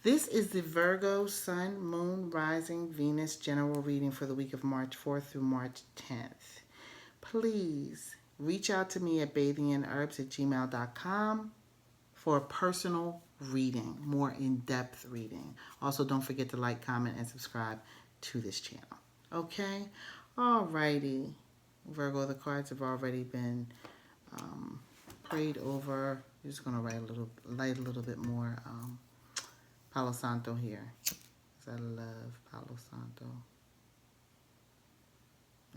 This is the Virgo Sun, Moon, Rising, Venus general reading for the week of March 4th through March 10th. Please reach out to me at bathinginerbs@gmail.com for a personal reading, more in-depth reading. Also, don't forget to like, comment, and subscribe to this channel. Okay? Alrighty. Virgo, the cards have already been prayed over. I'm just going to light a little bit more Palo Santo here. Because I love Palo Santo.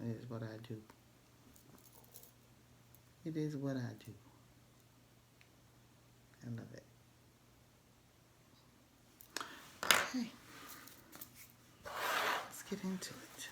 It is what I do. It is what I do. I love it. Okay. Let's get into it.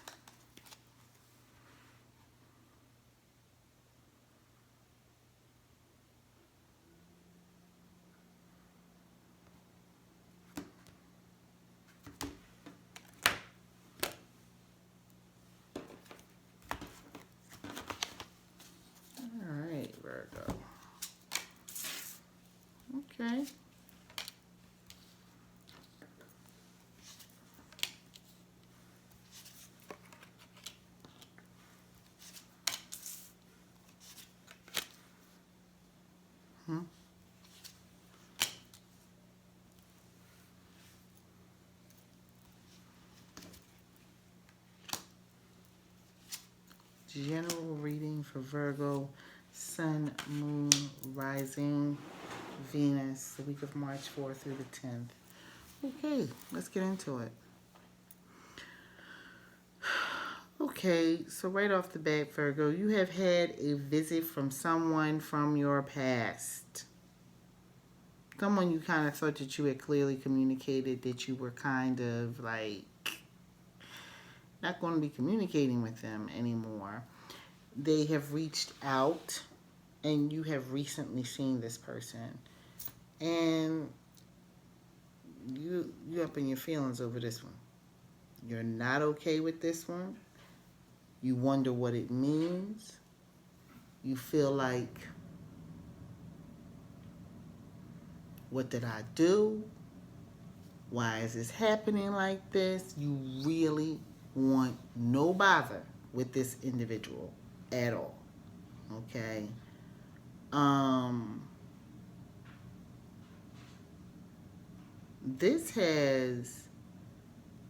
Virgo. Okay. General reading for Virgo, Sun, Moon, Rising, Venus, the week of March 4th through the 10th. Okay, let's get into it. Okay, so right off the bat, Virgo, you have had a visit from someone from your past. Someone you kind of thought that you had clearly communicated that you were kind of like not going to be communicating with them anymore. They have reached out and you have recently seen this person. And you up in your feelings over this one. You're not okay with this one. You wonder what it means. You feel like, what did I do? Why is this happening like this? You really want no bother with this individual at all. Okay? This has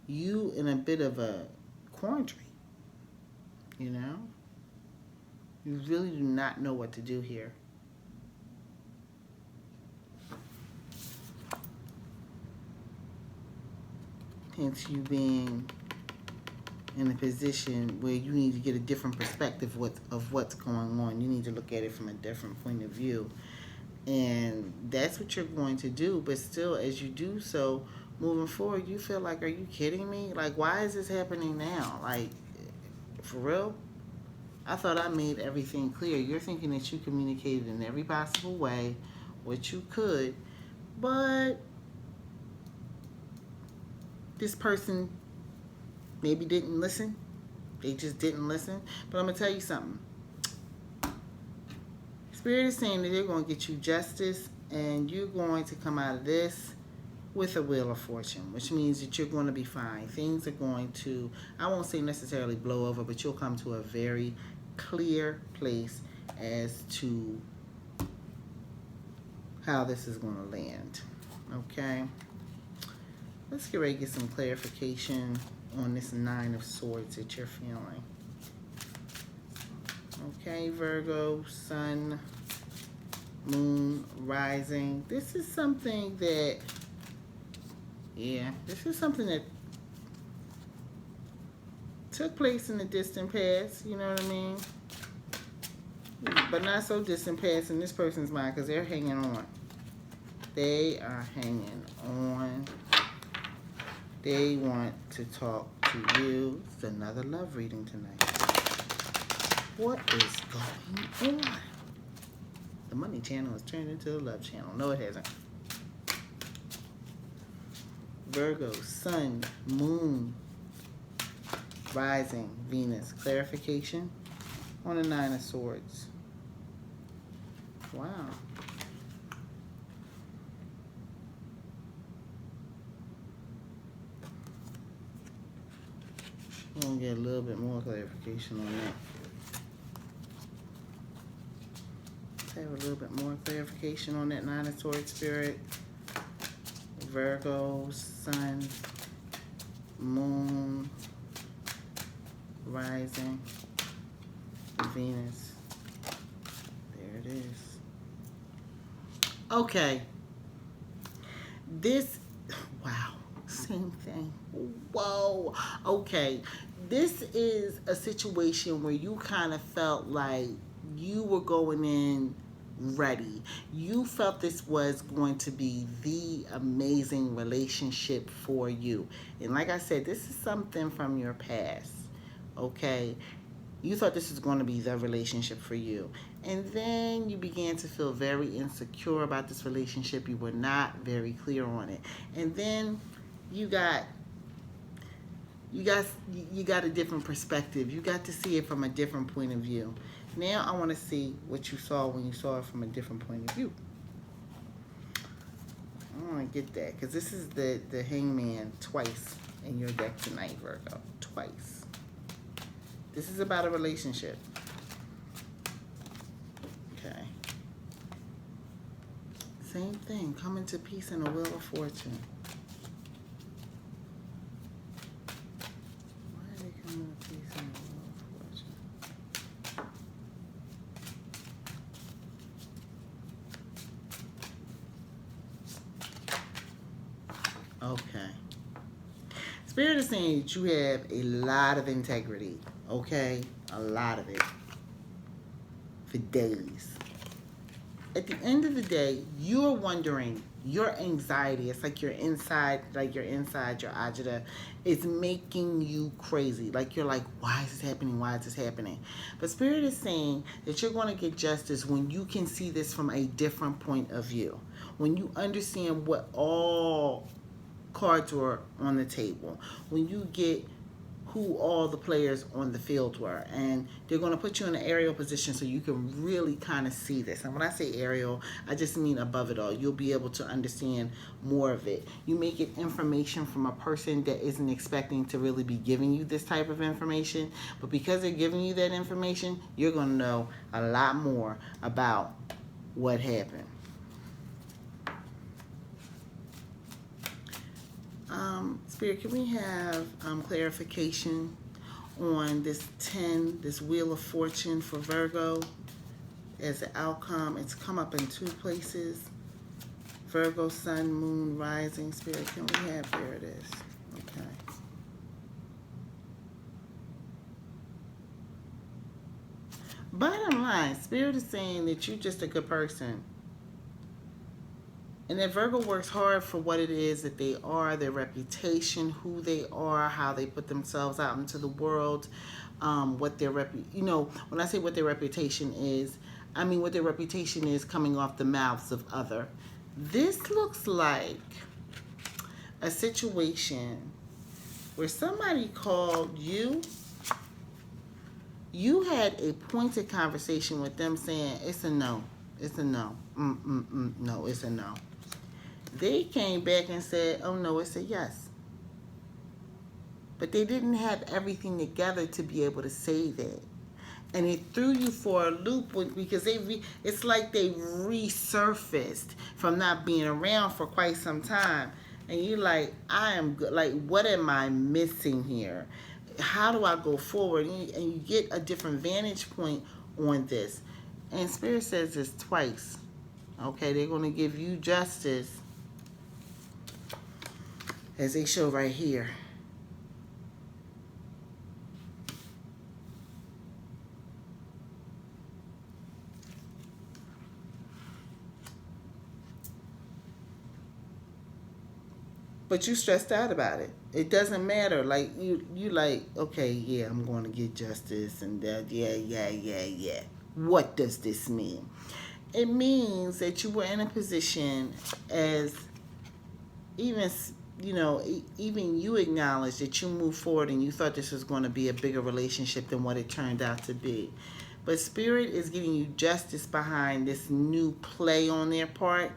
you in a bit of a quandary. You know? You really do not know what to do here. Hence you being in a position where you need to get a different perspective of what's going on. You need to look at it from a different point of view. And that's what you're going to do. But still, as you do so, moving forward, you feel like, are you kidding me? Like, why is this happening now? Like, for real? I thought I made everything clear. You're thinking that you communicated in every possible way what you could. But this person maybe didn't listen. They just didn't listen. But I'm going to tell you something. Spirit is saying that they're going to get you justice and you're going to come out of this with a wheel of fortune, which means that you're going to be fine. Things are going to, I won't say necessarily blow over, but you'll come to a very clear place as to how this is going to land. Okay? Let's get ready to get some clarification on this Nine of Swords that you're feeling. Okay, Virgo, Sun, Moon, Rising. This is something that, this is something that took place in the distant past, you know what I mean? But not so distant past in this person's mind because they're hanging on. They are hanging on. They want to talk to you. It's another love reading tonight. What is going on? The money channel has turned into the love channel. No, it hasn't. Virgo, Sun, Moon, Rising, Venus. Clarification on the Nine of Swords. Wow. We're going to get a little bit more clarification on that. Let's have a little bit more clarification on that Nine of Swords spirit. Virgo, Sun, Moon, Rising, Venus. There it is. Okay. This, wow, same thing. Whoa. Okay. This is a situation where you kind of felt like you were going in ready. You felt this was going to be the amazing relationship for you. And like I said, this is something from your past. Okay? You thought this was going to be the relationship for you. And then you began to feel very insecure about this relationship. You were not very clear on it. And then you got a different perspective. You got to see it from a different point of view. Now I want to see what you saw when you saw it from a different point of view. I want to get that because this is the Hangman twice in your deck tonight, Virgo. Twice. This is about a relationship. Okay. Same thing. Coming to peace and a wheel of fortune. Why are they coming to peace and a wheel of fortune? Okay. Spirit is saying that you have a lot of integrity, okay? A lot of it. For days. At the end of the day, you're wondering, your anxiety, it's like your inside, your agita, is making you crazy. Like you're like, why is this happening? Why is this happening? But Spirit is saying that you're going to get justice when you can see this from a different point of view. When you understand what all cards were on the table, when you get who all the players on the field were, and they're going to put you in an aerial position so you can really kind of see this. And when I say aerial, I just mean above it all. You'll be able to understand more of it. You may get information from a person that isn't expecting to really be giving you this type of information, but because they're giving you that information, you're going to know a lot more about what happened. Spirit, can we have clarification on this 10, this Wheel of Fortune for Virgo as an outcome? It's come up in two places. Virgo, Sun, Moon, Rising. Spirit, can we have, there it is. Okay. Bottom line, Spirit is saying that you're just a good person. And that Virgo works hard for what it is that they are, their reputation, who they are, how they put themselves out into the world, what their when I say what their reputation is, I mean what their reputation is coming off the mouths of other. This looks like a situation where somebody called you. You had a pointed conversation with them saying, it's a no. It's a no. No, it's a no. They came back and said, oh no, it's a yes. But they didn't have everything together to be able to say that. And it threw you for a loop because it's like they resurfaced from not being around for quite some time. And you're like, I am good. Like, what am I missing here? How do I go forward? And you get a different vantage point on this. And Spirit says this twice. Okay, they're going to give you justice, as they show right here. But you stressed out about it. It doesn't matter. Like you like, okay, yeah, I'm going to get justice and that. Yeah. What does this mean? It means that you were in a position as even you acknowledge that you moved forward and you thought this was going to be a bigger relationship than what it turned out to be. But Spirit is giving you justice behind this new play on their part.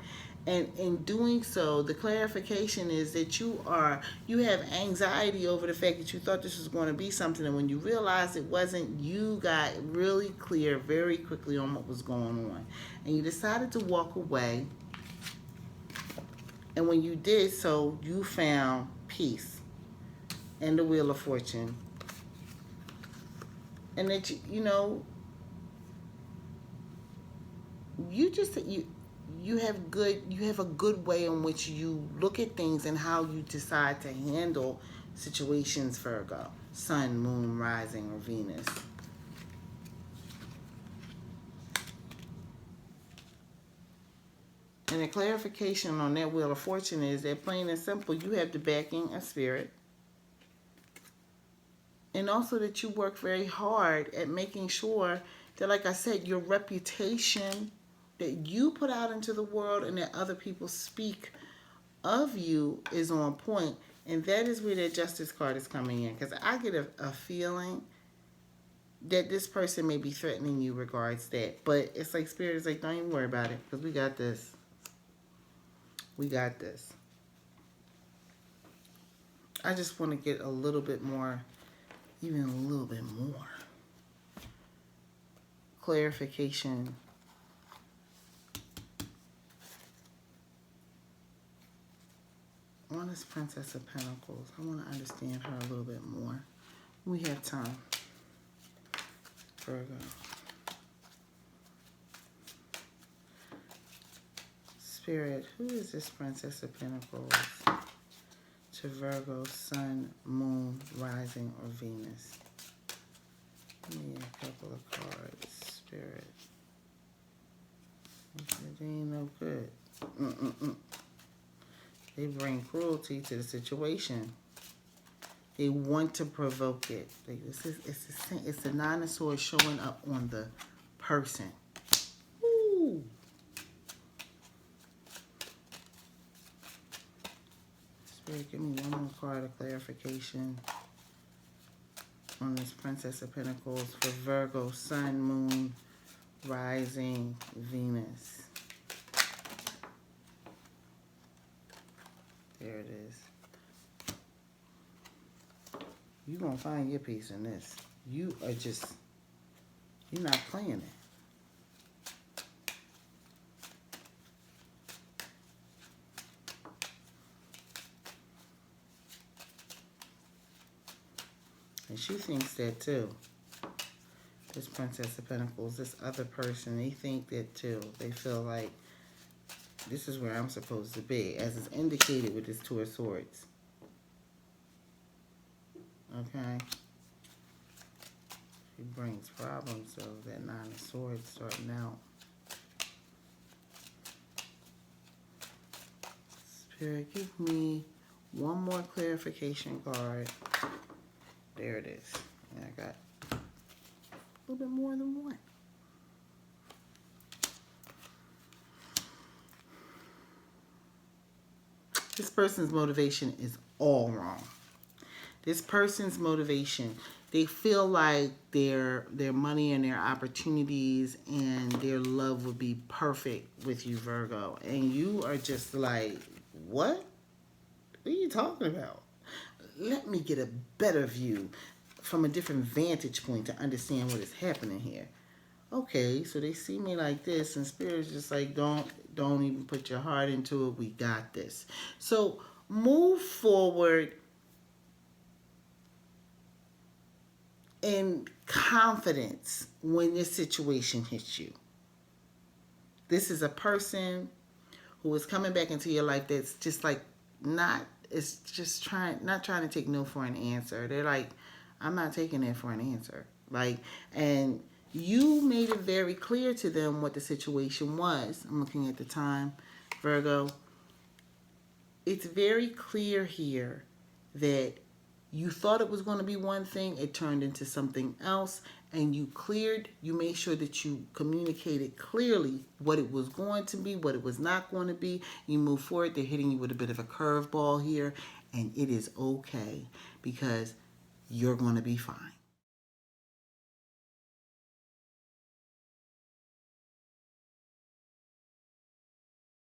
And in doing so, the clarification is that you have anxiety over the fact that you thought this was going to be something, and when you realized it wasn't, you got really clear very quickly on what was going on, and you decided to walk away. And when you did so, you found peace and the Wheel of Fortune, and that you just you have a good way in which you look at things and how you decide to handle situations, Virgo. Sun, moon, rising, or Venus. And the clarification on that Wheel of Fortune is that, plain and simple, you have the backing of spirit. And also that you work very hard at making sure that, like I said, your reputation that you put out into the world and that other people speak of you is on point. And that is where that Justice card is coming in. Because I get a feeling that this person may be threatening you regards that. But it's like Spirit is like, don't even worry about it. Because we got this. We got this. I just want to get a little bit more, even a little bit more clarification on this Princess of Pentacles. I want to understand her a little bit more. We have time. Virgo. Spirit, who is this Princess of Pentacles to Virgo, Sun, Moon, Rising, or Venus? Give me a couple of cards. Spirit. It ain't no good. They bring cruelty to the situation. They want to provoke it. It's the Nine of Swords showing up on the person. Ooh. Spirit, give me one more card of clarification on this Princess of Pentacles for Virgo, Sun, Moon, Rising, Venus. There it is. You're going to find your peace in this. You're not playing it. And she thinks that too. This Princess of Pentacles, this other person, they think that too. They feel like this is where I'm supposed to be, as is indicated with this Two of Swords. Okay? She brings problems, so that Nine of Swords starting out. Spirit, give me one more clarification card. There it is. And I got a little bit more than one. This person's motivation is all wrong. This person's motivation, they feel like their money and their opportunities and their love would be perfect with you, Virgo. And you are just like, what? What are you talking about? Let me get a better view from a different vantage point to understand what is happening here. Okay, so they see me like this, and Spirit's just like, don't even put your heart into it. We got this. So move forward in confidence when this situation hits you. This is a person who is coming back into your life that's just like not trying to take no for an answer. They're like, I'm not taking that for an answer. Like, and you made it very clear to them what the situation was. I'm looking at the time, Virgo. It's very clear here that you thought it was going to be one thing, it turned into something else, and you made sure that you communicated clearly what it was going to be, what it was not going to be. You move forward. They're hitting you with a bit of a curveball here, and it is okay because you're going to be fine.